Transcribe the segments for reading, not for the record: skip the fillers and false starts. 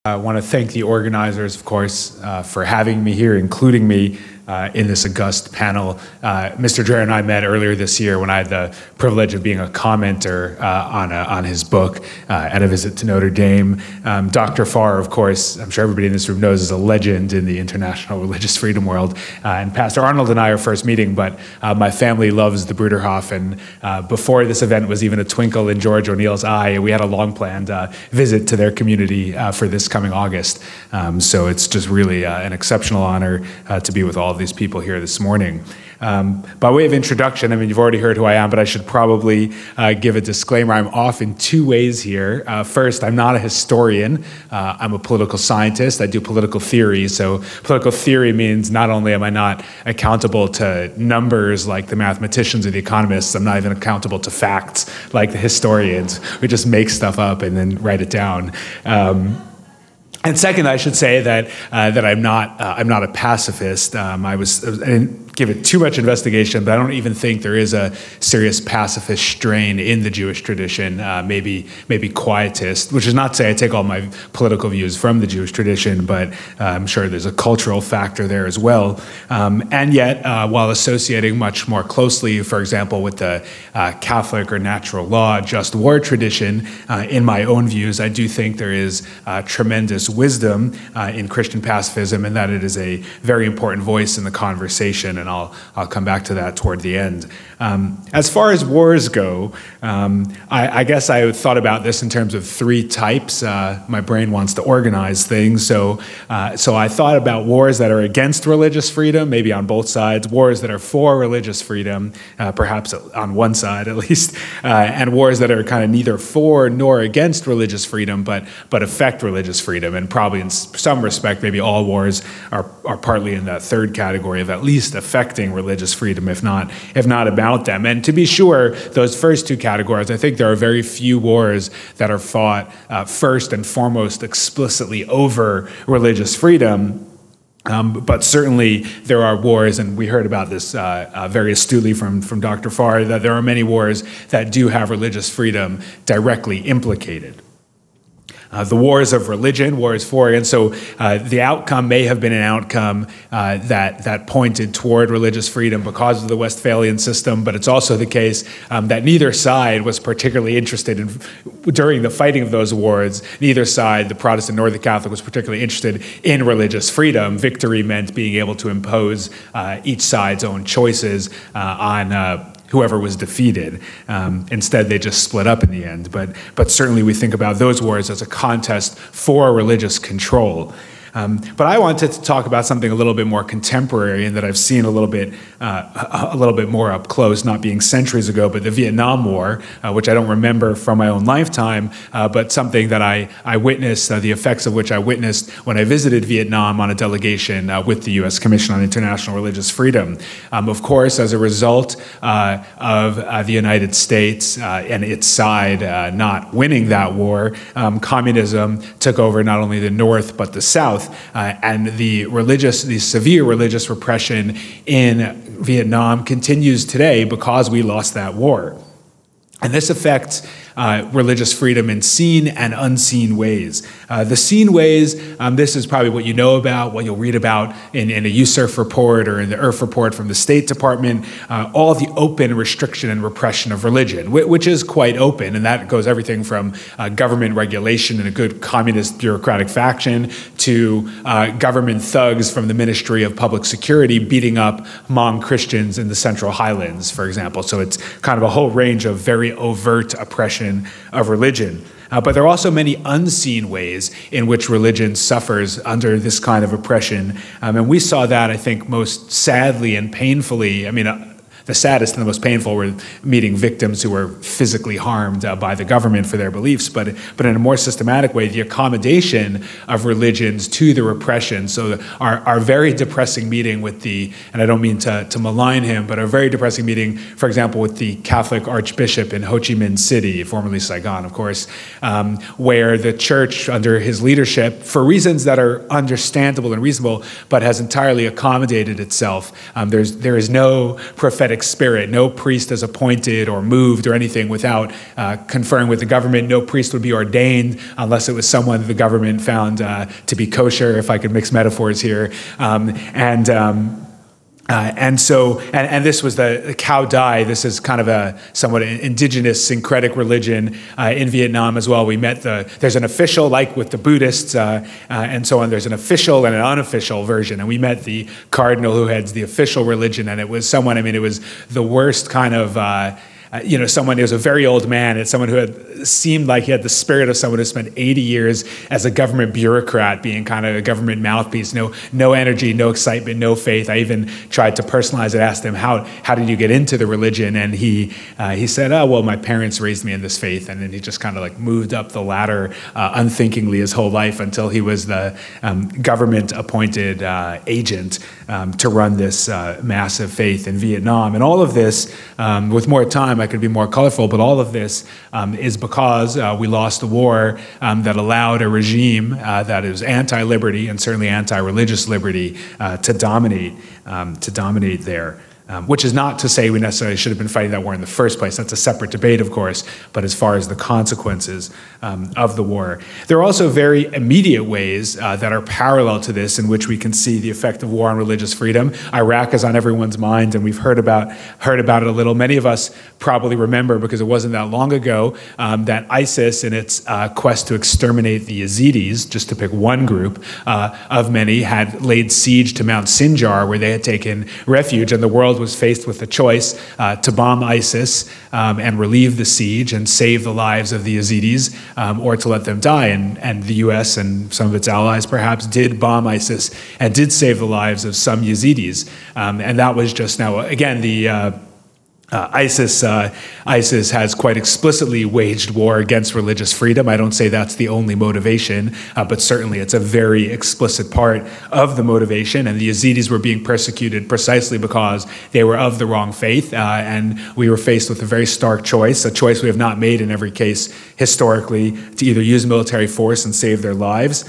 I want to thank the organizers, of course, for having me here, including me in this august panel. Mr. Dreher and I met earlier this year when I had the privilege of being a commenter on his book at a visit to Notre Dame. Dr. Farr, of course, I'm sure everybody in this room knows, is a legend in the international religious freedom world. And Pastor Arnold and I are first meeting, but my family loves the Bruderhof. And before this event was even a twinkle in George O'Neill's eye, we had a long-planned visit to their community for this coming August. So it's just really an exceptional honor to be with all of these people here this morning. By way of introduction, I mean, you've already heard who I am, but I should probably give a disclaimer. I'm off in two ways here. First, I'm not a historian. I'm a political scientist. I do political theory. So political theory means not only am I not accountable to numbers like the mathematicians or the economists, I'm not even accountable to facts like the historians. We just make stuff up and then write it down. And second, I should say that I'm not a pacifist. I didn't give it too much investigation, but I don't even think there is a serious pacifist strain in the Jewish tradition. Maybe quietist, which is not to say I take all my political views from the Jewish tradition, but I'm sure there's a cultural factor there as well. And yet, while associating much more closely, for example, with the Catholic or natural law just war tradition, in my own views, I do think there is tremendous wisdom in Christian pacifism, and that it is a very important voice in the conversation, and I'll come back to that toward the end. As far as wars go, I guess I thought about this in terms of three types. My brain wants to organize things, so I thought about wars that are against religious freedom, maybe on both sides, wars that are for religious freedom, perhaps on one side at least, and wars that are kind of neither for nor against religious freedom, but affect religious freedom. And probably in some respect, maybe all wars are partly in that third category of at least affecting religious freedom, if not about them. And to be sure, those first two categories, I think there are very few wars that are fought first and foremost explicitly over religious freedom. But certainly there are wars, and we heard about this very astutely from Dr. Farr, that there are many wars that do have religious freedom directly implicated. The wars of religion, wars for, and so the outcome may have been an outcome that pointed toward religious freedom because of the Westphalian system, but it's also the case that neither side was particularly interested in, during the fighting of those wars, neither side, the Protestant nor the Catholic, was particularly interested in religious freedom. Victory meant being able to impose each side's own choices on whoever was defeated. Instead, they just split up in the end. But certainly we think about those wars as a contest for religious control. But I wanted to talk about something a little bit more contemporary and that I've seen a little bit more up close, not being centuries ago, but the Vietnam War, which I don't remember from my own lifetime, but something that I witnessed, the effects of which I witnessed when I visited Vietnam on a delegation with the U.S. Commission on International Religious Freedom. Of course, as a result of the United States and its side not winning that war, communism took over not only the North, but the South. And the severe religious repression in Vietnam continues today because we lost that war. And this affects religious freedom in seen and unseen ways. The seen ways, this is probably what you know about, what you'll read about in a USERF report or in the IRF report from the State Department, all the open restriction and repression of religion, which is quite open, and that goes everything from government regulation in a good communist bureaucratic faction to government thugs from the Ministry of Public Security beating up Hmong Christians in the Central Highlands, for example. So it's kind of a whole range of very overt oppression of religion. But there are also many unseen ways in which religion suffers under this kind of oppression. And we saw that, I think, most sadly and painfully. I mean, the saddest and the most painful were meeting victims who were physically harmed by the government for their beliefs, but in a more systematic way, the accommodation of religions to the repression. So our very depressing meeting with and I don't mean to malign him, but our very depressing meeting, for example, with the Catholic Archbishop in Ho Chi Minh City, formerly Saigon, of course, where the church under his leadership, for reasons that are understandable and reasonable, but has entirely accommodated itself. There is no prophetic democratic spirit. No priest is appointed or moved or anything without conferring with the government. No priest would be ordained unless it was someone the government found to be kosher, if I could mix metaphors here. And this was the Cao Dai. This is kind of a somewhat indigenous syncretic religion in Vietnam as well. We met there's an official, like with the Buddhists and so on, there's an official and an unofficial version. And we met the cardinal who heads the official religion, and it was someone, I mean, it was the worst kind of, someone who was a very old man. It's someone who had seemed like he had the spirit of someone who spent 80 years as a government bureaucrat, being kind of a government mouthpiece. No energy, no excitement, no faith. I even tried to personalize it, asked him, how did you get into the religion? And he said, oh, well, my parents raised me in this faith. And then he just kind of like moved up the ladder unthinkingly his whole life until he was the government appointed agent to run this massive faith in Vietnam. And all of this, with more time, I could be more colorful, but all of this is because we lost a war that allowed a regime that is anti-liberty and certainly anti-religious liberty to dominate there. Which is not to say we necessarily should have been fighting that war in the first place. That's a separate debate, of course, but as far as the consequences of the war. There are also very immediate ways that are parallel to this in which we can see the effect of war on religious freedom. Iraq is on everyone's mind, and we've heard about it a little. Many of us probably remember, because it wasn't that long ago, that ISIS, in its quest to exterminate the Yazidis, just to pick one group of many, had laid siege to Mount Sinjar, where they had taken refuge, and the world was faced with the choice to bomb ISIS and relieve the siege and save the lives of the Yazidis, or to let them die. And the US and some of its allies perhaps did bomb ISIS and did save the lives of some Yazidis. And that was just now, again, the ISIS has quite explicitly waged war against religious freedom. I don't say that's the only motivation, but certainly it's a very explicit part of the motivation. And the Yazidis were being persecuted precisely because they were of the wrong faith. And we were faced with a very stark choice, a choice we have not made in every case historically, to either use military force and save their lives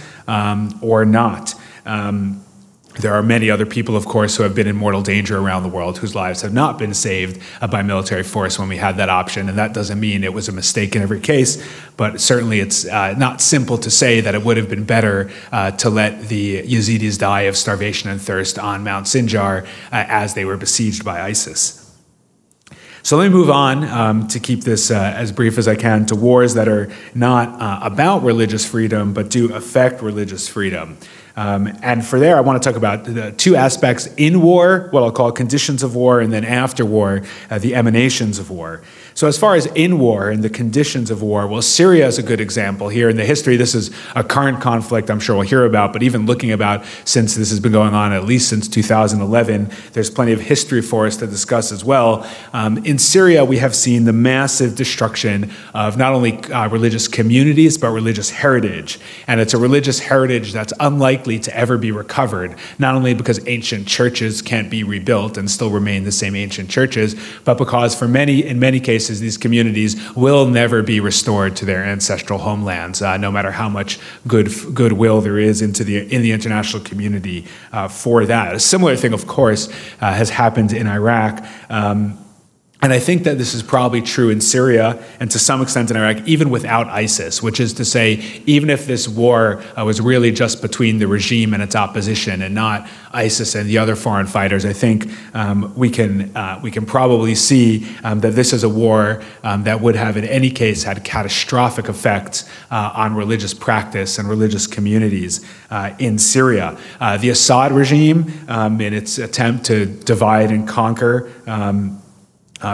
or not. There are many other people, of course, who have been in mortal danger around the world whose lives have not been saved by military force when we had that option. And that doesn't mean it was a mistake in every case, but certainly it's not simple to say that it would have been better to let the Yazidis die of starvation and thirst on Mount Sinjar as they were besieged by ISIS. So let me move on to keep this as brief as I can to wars that are not about religious freedom, but do affect religious freedom. And for there, I want to talk about the two aspects: in war, what I'll call conditions of war, and then after war, the emanations of war. So as far as in war and the conditions of war, well, Syria is a good example here. In the history, this is a current conflict I'm sure we'll hear about, but even looking about since this has been going on at least since 2011, there's plenty of history for us to discuss as well. In Syria, we have seen the massive destruction of not only religious communities, but religious heritage. And it's a religious heritage that's unlikely to ever be recovered, not only because ancient churches can't be rebuilt and still remain the same ancient churches, but because in many cases, these communities will never be restored to their ancestral homelands, no matter how much goodwill there is in the international community for that. A similar thing, of course, has happened in Iraq. And I think that this is probably true in Syria and to some extent in Iraq, even without ISIS, which is to say, even if this war was really just between the regime and its opposition and not ISIS and the other foreign fighters, I think we can probably see that this is a war that would have in any case had catastrophic effects on religious practice and religious communities in Syria. The Assad regime, in its attempt to divide and conquer,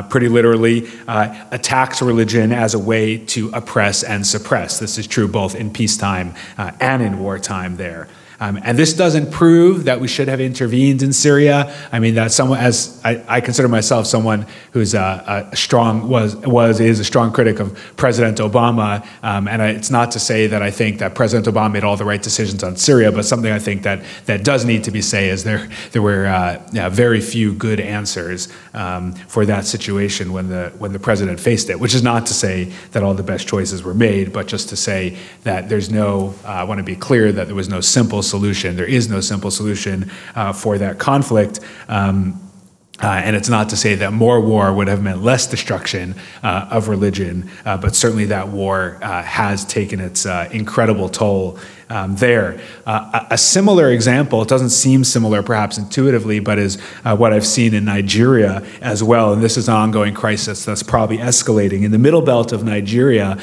pretty literally attacks religion as a way to oppress and suppress. This is true both in peacetime and in wartime there. And this doesn't prove that we should have intervened in Syria. I mean, that someone, as I consider myself someone who's is a strong critic of President Obama, and it's not to say that I think that President Obama made all the right decisions on Syria, but something I think that does need to be said is there were very few good answers for that situation when the president faced it. Which is not to say that all the best choices were made, but just to say that there's no. I want to be clear that there was no simple solution. There is no simple solution for that conflict. And it's not to say that more war would have meant less destruction of religion, but certainly that war has taken its incredible toll there. A similar example, it doesn't seem similar perhaps intuitively, but is what I've seen in Nigeria as well. And this is an ongoing crisis that's probably escalating. In the middle belt of Nigeria,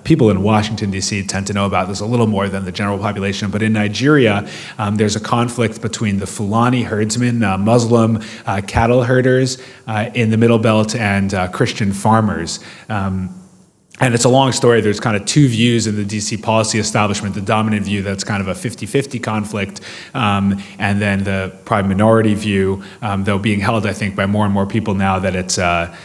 people in Washington, D.C. tend to know about this a little more than the general population, but in Nigeria, there's a conflict between the Fulani herdsmen, Muslim cattle herders in the middle belt, and Christian farmers. And it's a long story. There's kind of two views in the DC policy establishment, the dominant view that's kind of a 50-50 conflict, and then the probably minority view, though being held, I think, by more and more people now, that it's a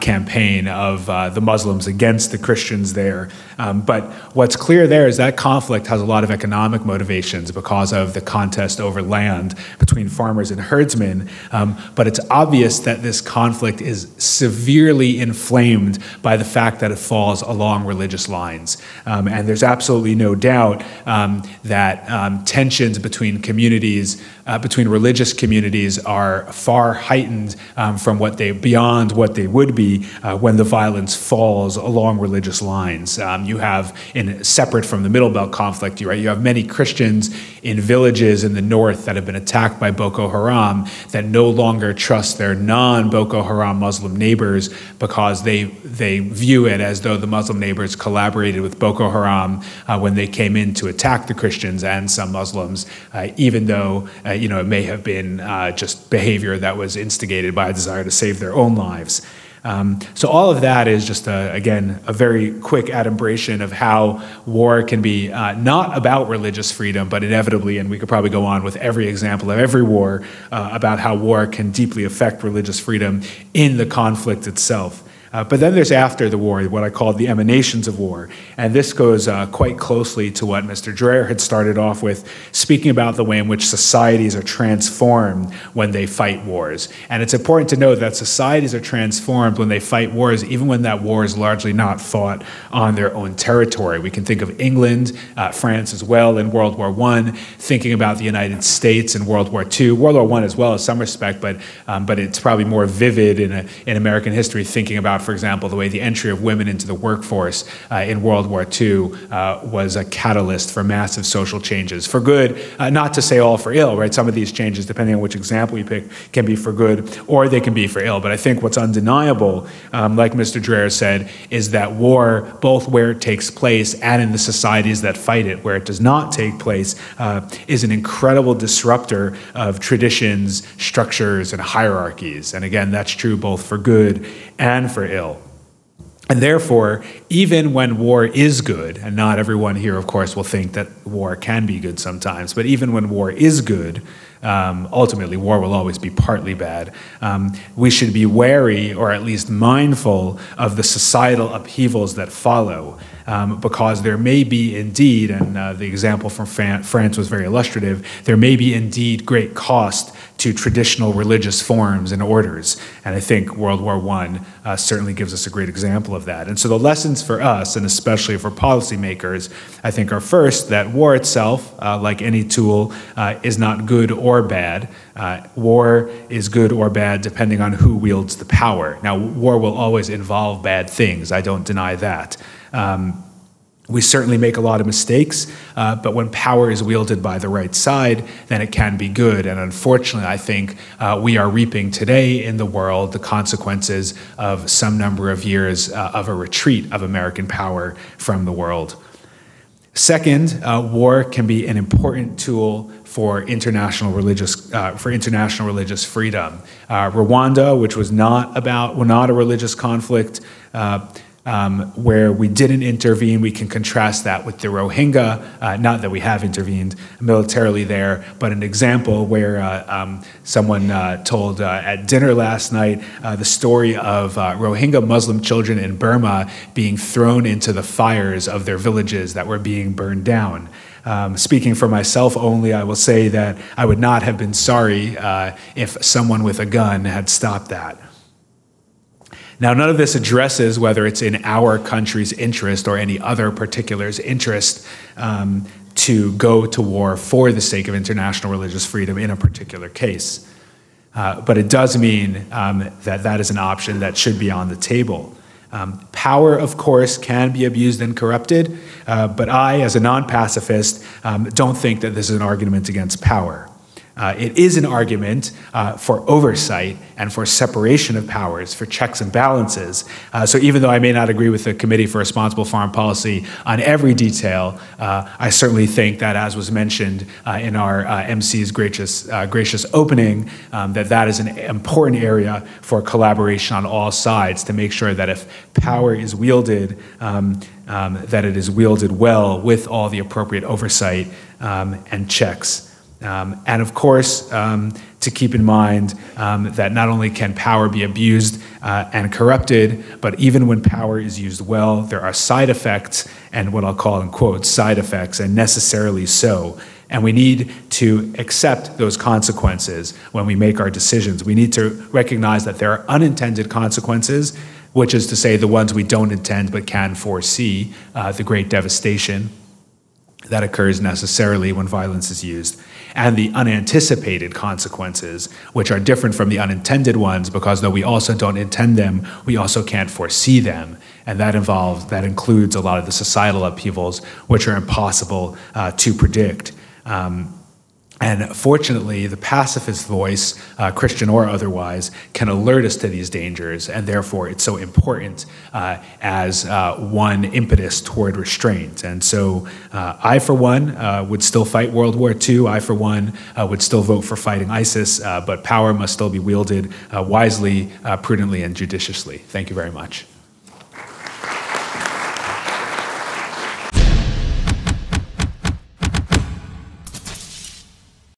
campaign of the Muslims against the Christians there. But what's clear there is that conflict has a lot of economic motivations because of the contest over land between farmers and herdsmen. But it's obvious that this conflict is severely inflamed by the fact that it falls along religious lines. And there's absolutely no doubt that tensions between communities, between religious communities, are far heightened from beyond what they would be when the violence falls along religious lines. You have, separate from the Middle Belt conflict, you have many Christians in villages in the north that have been attacked by Boko Haram that no longer trust their non-Boko Haram Muslim neighbors because they view it as though the Muslim neighbors collaborated with Boko Haram when they came in to attack the Christians and some Muslims, even though it may have been just behavior that was instigated by a desire to save their own lives. So all of that is just, again, a very quick adumbration of how war can be not about religious freedom, but inevitably, and we could probably go on with every example of every war, about how war can deeply affect religious freedom in the conflict itself. But then there's after the war, what I call the emanations of war. And this goes quite closely to what Mr. Dreher had started off with, speaking about the way in which societies are transformed when they fight wars. And it's important to note that societies are transformed when they fight wars, even when that war is largely not fought on their own territory. We can think of England, France as well in World War I, thinking about the United States in World War II, World War I as well in some respect, but it's probably more vivid in American history, thinking about, for example, the way the entry of women into the workforce in World War II was a catalyst for massive social changes, for good, not to say all for ill, right? Some of these changes, depending on which example you pick, can be for good or they can be for ill. But I think what's undeniable, like Mr. Dreher said, is that war, both where it takes place and in the societies that fight it, where it does not take place, is an incredible disruptor of traditions, structures, and hierarchies. And again, that's true both for good and for ill. And therefore, even when war is good, and not everyone here, of course, will think that war can be good sometimes, but even when war is good, ultimately war will always be partly bad, we should be wary, or at least mindful, of the societal upheavals that follow. Because there may be indeed, and the example from France was very illustrative, there may be indeed great cost to traditional religious forms and orders. And I think World War I certainly gives us a great example of that. And so the lessons for us, and especially for policymakers, I think are first that war itself, like any tool, is not good or bad. War is good or bad depending on who wields the power. Now, war will always involve bad things. I don't deny that. We certainly make a lot of mistakes, but when power is wielded by the right side, then it can be good. And unfortunately, I think we are reaping today in the world the consequences of some number of years of a retreat of American power from the world. Second, war can be an important tool for international religious freedom. Rwanda, which was not a religious conflict, where we didn't intervene, we can contrast that with the Rohingya, not that we have intervened militarily there, but an example where someone told at dinner last night the story of Rohingya Muslim children in Burma being thrown into the fires of their villages that were being burned down. Speaking for myself only, I will say that I would not have been sorry if someone with a gun had stopped that. Now, none of this addresses whether it's in our country's interest or any other particular's interest to go to war for the sake of international religious freedom in a particular case. but it does mean that that is an option that should be on the table. Power, of course, can be abused and corrupted, but I, as a non-pacifist, don't think that this is an argument against power. It is an argument for oversight and for separation of powers, for checks and balances. So even though I may not agree with the Committee for Responsible Foreign Policy on every detail, I certainly think that, as was mentioned in our MC's gracious opening, that is an important area for collaboration on all sides to make sure that if power is wielded, that it is wielded well with all the appropriate oversight and checks. And of course, to keep in mind that not only can power be abused and corrupted, but even when power is used well, there are side effects, and what I'll call in quotes, side effects, and necessarily so. And we need to accept those consequences when we make our decisions. We need to recognize that there are unintended consequences, which is to say the ones we don't intend but can foresee, the great devastation that occurs necessarily when violence is used, and the unanticipated consequences, which are different from the unintended ones, because though we also don't intend them, we also can't foresee them. And that includes a lot of the societal upheavals, which are impossible to predict. And fortunately, the pacifist voice, Christian or otherwise, can alert us to these dangers, and therefore it's so important as one impetus toward restraint. And so I, for one, would still fight World War II. I, for one, would still vote for fighting ISIS, but power must still be wielded wisely, prudently, and judiciously. Thank you very much.